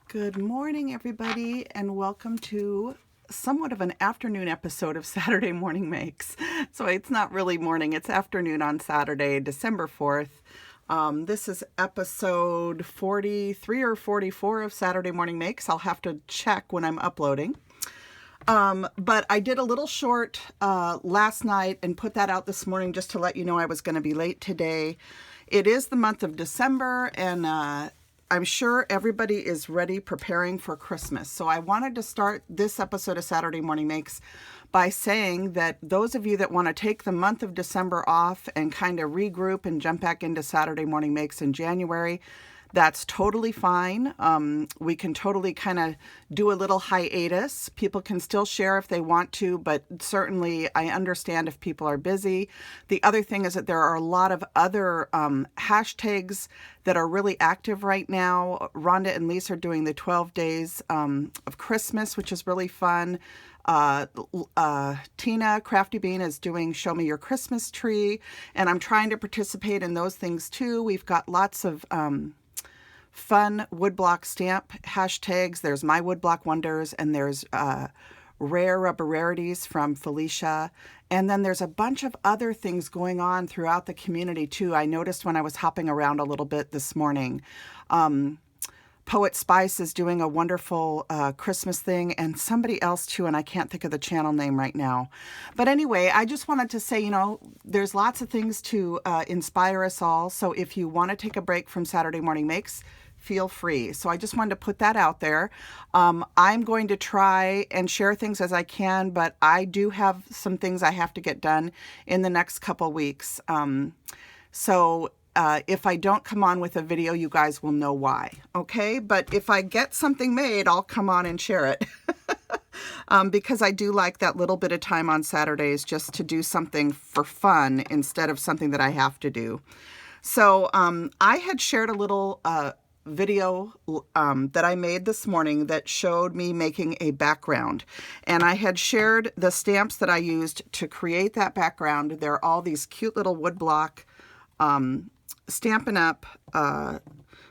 Good morning, everybody, and welcome to somewhat of an afternoon episode of Saturday Morning Makes. So it's not really morning, it's afternoon on Saturday, December 4th. This is episode 43 or 44 of Saturday Morning Makes. I'll have to check when I'm uploading. But I did a little short last night and put that out this morning just to let you know I was going to be late today. It is the month of December, and I'm sure everybody is ready preparing for Christmas. So I wanted to start this episode of Saturday Morning Makes by saying that those of you that want to take the month of December off and kind of regroup and jump back into Saturday Morning Makes in January, that's totally fine. We can totally kind of do a little hiatus. People can still share if they want to, but certainly I understand if people are busy. The other thing is that there are a lot of other hashtags that are really active right now. Rhonda and Lisa are doing the 12 days of Christmas, which is really fun. Tina, Crafty Bean, is doing Show Me Your Christmas Tree, and I'm trying to participate in those things too. We've got lots of fun woodblock stamp hashtags. There's My Woodblock Wonders, and there's Rare Rubber Rarities from Felicia. And then there's a bunch of other things going on throughout the community too. I noticed when I was hopping around a little bit this morning. Poet Spice is doing a wonderful Christmas thing, and somebody else too, and I can't think of the channel name right now. But anyway, I just wanted to say, there's lots of things to inspire us all. So if you want to take a break from Saturday Morning Makes, feel free. So I just wanted to put that out there. I'm going to try and share things as I can, but I do have some things I have to get done in the next couple weeks. If I don't come on with a video, you guys will know why, okay? But if I get something made, I'll come on and share it. Because I do like that little bit of time on Saturdays just to do something for fun instead of something that I have to do. So I had shared a little video that I made this morning that showed me making a background. And I had shared the stamps that I used to create that background. They're all these cute little woodblock Stampin' Up!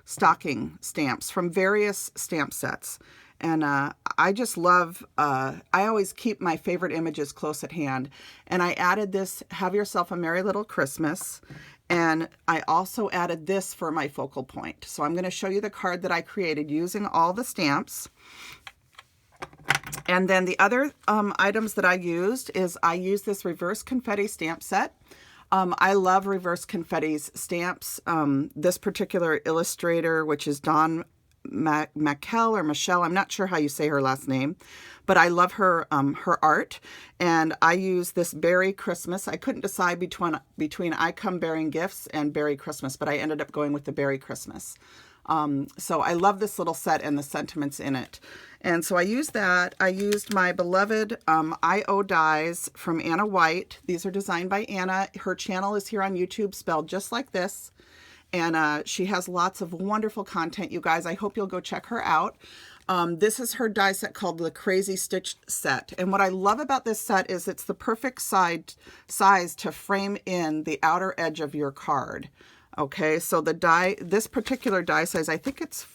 Stocking stamps from various stamp sets. And I just love, I always keep my favorite images close at hand. And I added this, Have Yourself a Merry Little Christmas. And I also added this for my focal point. So I'm going to show you the card that I created using all the stamps. And then the other items that I used is I used this reverse confetti stamp set. I love reverse confetti's stamps. This particular illustrator, which is Dawn Michelle or Michelle, I'm not sure how you say her last name, but I love her her art. And I use this Berry Christmas. I couldn't decide between I Come Bearing Gifts and Berry Christmas, but I ended up going with the Berry Christmas. So I love this little set and the sentiments in it. And so I used that. I used my beloved I.O. dies from Anna White. These are designed by Anna. Her channel is here on YouTube, spelled just like this. And she has lots of wonderful content, you guys. I hope you'll go check her out. This is her die set called the Crazy Stitch Set. And what I love about this set is it's the perfect size to frame in the outer edge of your card. Okay, so this particular die size, I think it's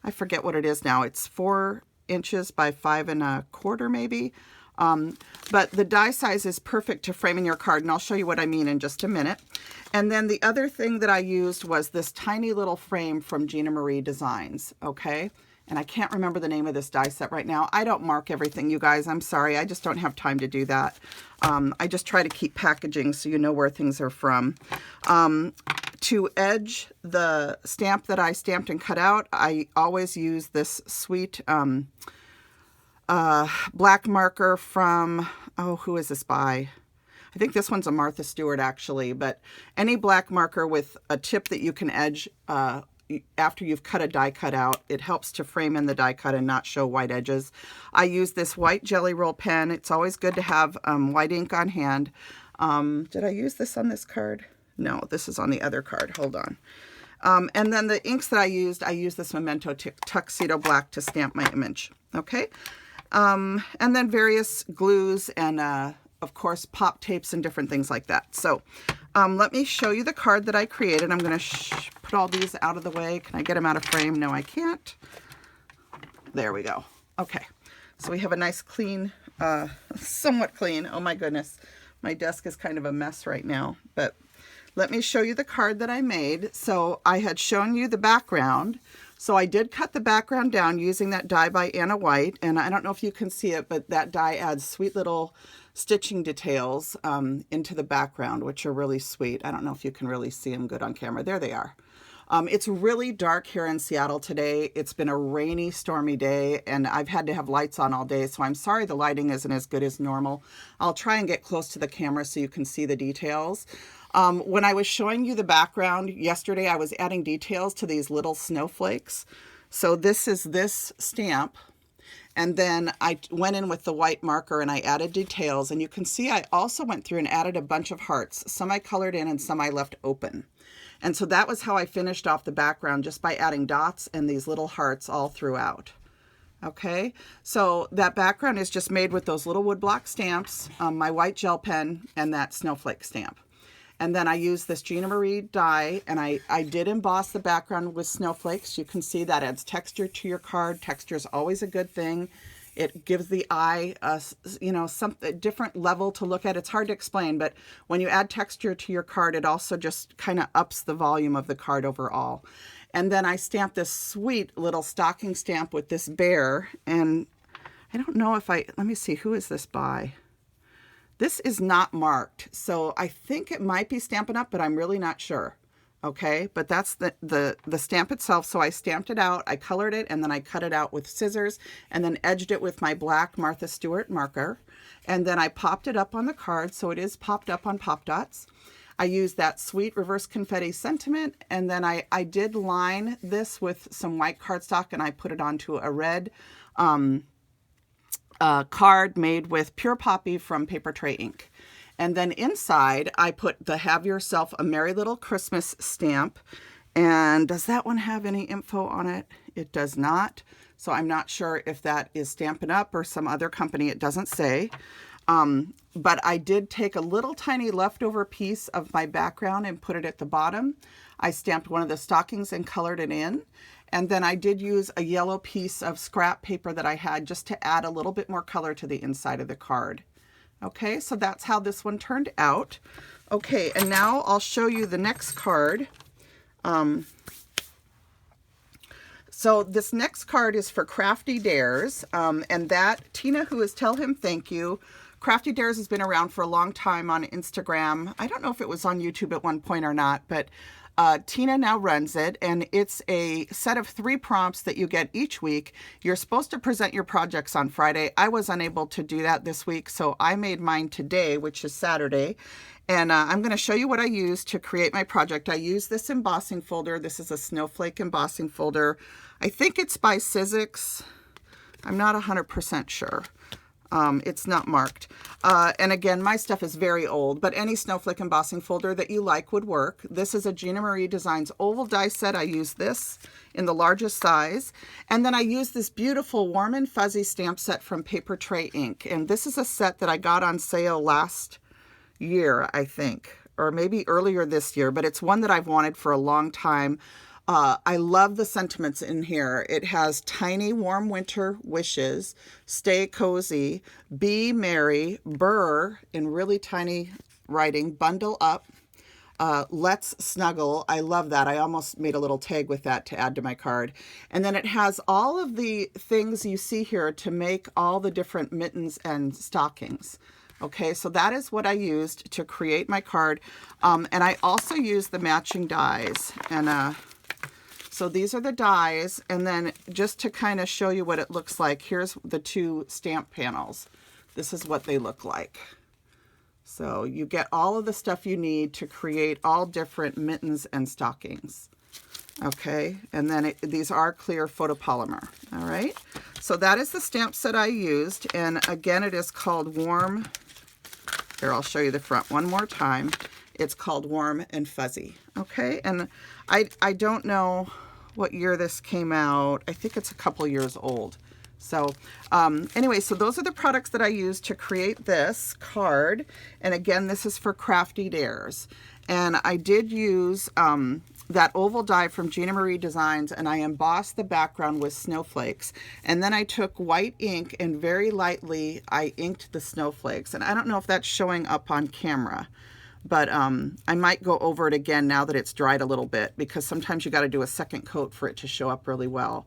I forget what it is now. It's 4 inches by 5 1/4 maybe. But the die size is perfect to frame in your card, and I'll show you what I mean in just a minute. And then the other thing that I used was this tiny little frame from Gina Marie Designs, okay? And I can't remember the name of this die set right now. I don't mark everything, you guys. I'm sorry. I just don't have time to do that. I just try to keep packaging so you know where things are from. To edge the stamp that I stamped and cut out, I always use this sweet black marker from, who is this by? I think this one's a Martha Stewart actually, but any black marker with a tip that you can edge after you've cut a die cut out, it helps to frame in the die cut and not show white edges. I use this white Jelly Roll pen. It's always good to have white ink on hand. Did I use this on this card? No, this is on the other card. Hold on. And then the inks that I used this Memento Tuxedo Black to stamp my image. Okay. And then various glues and of course, pop tapes and different things like that. So let me show you the card that I created. I'm going to put all these out of the way. Can I get them out of frame? No, I can't. There we go. Okay. So we have a nice clean, somewhat clean. Oh my goodness. My desk is kind of a mess right now, but let me show you the card that I made. So I had shown you the background. So I did cut the background down using that die by Anna White. And I don't know if you can see it, but that die adds sweet little stitching details into the background, which are really sweet. I don't know if you can really see them good on camera. There they are. It's really dark here in Seattle today. It's been a rainy, stormy day, and I've had to have lights on all day, so I'm sorry the lighting isn't as good as normal. I'll try and get close to the camera so you can see the details. When I was showing you the background yesterday, I was adding details to these little snowflakes. So this is this stamp, and then I went in with the white marker and I added details, and you can see I also went through and added a bunch of hearts. Some I colored in and some I left open. And so that was how I finished off the background, just by adding dots and these little hearts all throughout. Okay, so that background is just made with those little woodblock stamps, my white gel pen, and that snowflake stamp. And then I used this Gina Marie die, and I did emboss the background with snowflakes. You can see that adds texture to your card. Texture is always a good thing. It gives the eye a different level to look at. It's hard to explain, but when you add texture to your card, it also just kind of ups the volume of the card overall. And then I stamped this sweet little stocking stamp with this bear. And I don't know if let me see, who is this by? This is not marked. So I think it might be Stampin' Up, but I'm really not sure. Okay, but that's the stamp itself. So I stamped it out, I colored it, and then I cut it out with scissors and then edged it with my black Martha Stewart marker. And then I popped it up on the card, so it is popped up on Pop Dots. I used that sweet reverse confetti sentiment, and then I did line this with some white cardstock, and I put it onto a red card made with pure poppy from Paper Tray Ink. And then inside, I put the Have Yourself a Merry Little Christmas stamp. And does that one have any info on it? It does not. So I'm not sure if that is Stampin' Up or some other company. It doesn't say. But I did take a little tiny leftover piece of my background and put it at the bottom. I stamped one of the stockings and colored it in. And then I did use a yellow piece of scrap paper that I had just to add a little bit more color to the inside of the card. Okay, so that's how this one turned out. Okay, and now I'll show you the next card. So this next card is for Crafty Dares, and that, Tina, who is Tell Him Thank You. Crafty Dares has been around for a long time on Instagram. I don't know if it was on YouTube at one point or not, but Tina now runs it, and it's a set of 3 prompts that you get each week. You're supposed to present your projects on Friday. I was unable to do that this week, so I made mine today, which is Saturday. And I'm going to show you what I used to create my project. I used this embossing folder. This is a snowflake embossing folder. I think it's by Sizzix. I'm not 100% sure. It's not marked. And again, my stuff is very old, but any snowflake embossing folder that you like would work. This is a Gina Marie Designs oval die set. I use this in the largest size. And then I use this beautiful warm and fuzzy stamp set from Paper Tray Ink. And this is a set that I got on sale last year, I think, or maybe earlier this year, but it's one that I've wanted for a long time. I love the sentiments in here. It has tiny warm winter wishes, stay cozy, be merry, burr in really tiny writing, bundle up, let's snuggle. I love that. I almost made a little tag with that to add to my card. And then it has all of the things you see here to make all the different mittens and stockings. Okay, so that is what I used to create my card. And I also used the matching dies. And so these are the dies, and then just to kind of show you what it looks like, here's the 2 stamp panels. This is what they look like. So you get all of the stuff you need to create all different mittens and stockings. Okay, and then these are clear photopolymer. All right, so that is the stamp set I used, and again, it is called Warm. Here, I'll show you the front one more time. It's called Warm and Fuzzy. Okay, and I don't know what year this came out. I think it's a couple years old. So anyway, so those are the products that I used to create this card. And again, this is for Crafty Dares. And I did use that oval die from Gina Marie Designs, and I embossed the background with snowflakes. And then I took white ink and very lightly I inked the snowflakes. And I don't know if that's showing up on camera, but I might go over it again now that it's dried a little bit, because sometimes you got to do a second coat for it to show up really well.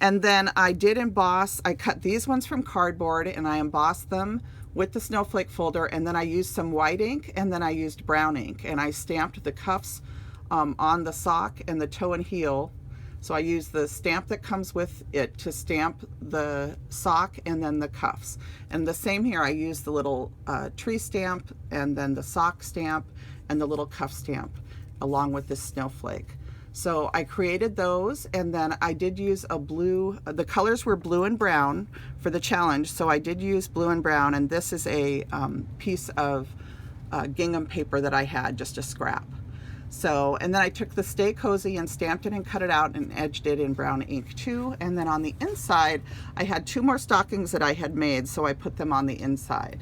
And then I did emboss. I cut these ones from cardboard and I embossed them with the snowflake folder, and then I used some white ink and then I used brown ink, and I stamped the cuffs on the sock and the toe and heel. So I used the stamp that comes with it to stamp the sock and then the cuffs. And the same here, I used the little tree stamp and then the sock stamp and the little cuff stamp along with this snowflake. So I created those, and then I did use a blue, the colors were blue and brown for the challenge, so I did use blue and brown, and this is a piece of gingham paper that I had, just a scrap. So, and then I took the Stay Cozy and stamped it and cut it out and edged it in brown ink too. And then on the inside, I had 2 more stockings that I had made, so I put them on the inside.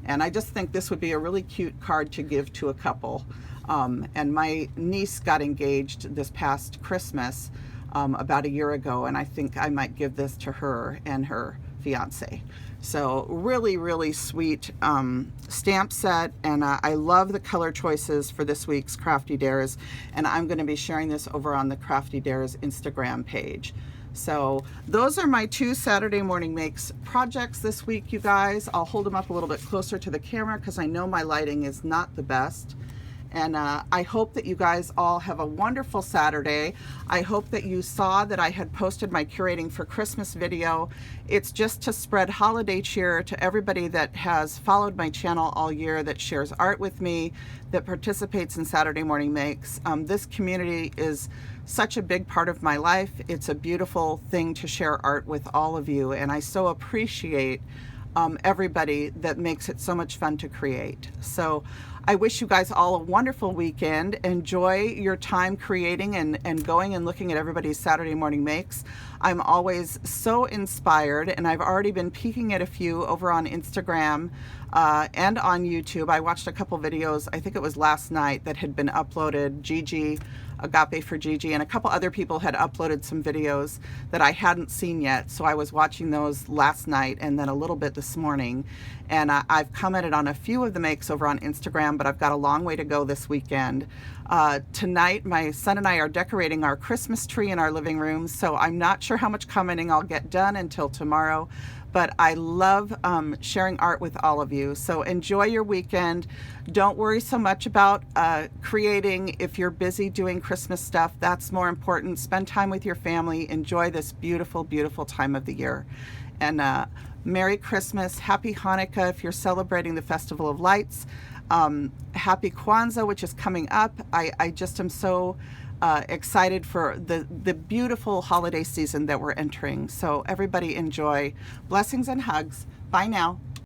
And I just think this would be a really cute card to give to a couple. And my niece got engaged this past Christmas about a year ago, and I think I might give this to her and her fiance. So really, really sweet stamp set, and I love the color choices for this week's Crafty Dares, and I'm going to be sharing this over on the Crafty Dares Instagram page. So those are my 2 Saturday Morning Makes projects this week, you guys. I'll hold them up a little bit closer to the camera because I know my lighting is not the best. And I hope that you guys all have a wonderful Saturday. I hope that you saw that I had posted my Curating for Christmas video. It's just to spread holiday cheer to everybody that has followed my channel all year, that shares art with me, that participates in Saturday Morning Makes. This community is such a big part of my life. It's a beautiful thing to share art with all of you, and I so appreciate everybody that makes it so much fun to create. So I wish you guys all a wonderful weekend. Enjoy your time creating and going and looking at everybody's Saturday Morning Makes. I'm always so inspired, and I've already been peeking at a few over on Instagram and on YouTube. I watched a couple videos, I think it was last night, that had been uploaded. Gigi, Agape for Gigi, and a couple other people had uploaded some videos that I hadn't seen yet, so I was watching those last night and then a little bit this morning. And I've commented on a few of the makes over on Instagram, but I've got a long way to go this weekend. Tonight, my son and I are decorating our Christmas tree in our living room, so I'm not sure how much commenting I'll get done until tomorrow. But I love sharing art with all of you. So enjoy your weekend. Don't worry so much about creating if you're busy doing Christmas stuff. That's more important. Spend time with your family. Enjoy this beautiful, beautiful time of the year. And Merry Christmas. Happy Hanukkah if you're celebrating the Festival of Lights. Happy Kwanzaa, which is coming up. I just am so excited for the beautiful holiday season that we're entering. So everybody enjoy. Blessings and hugs. Bye now.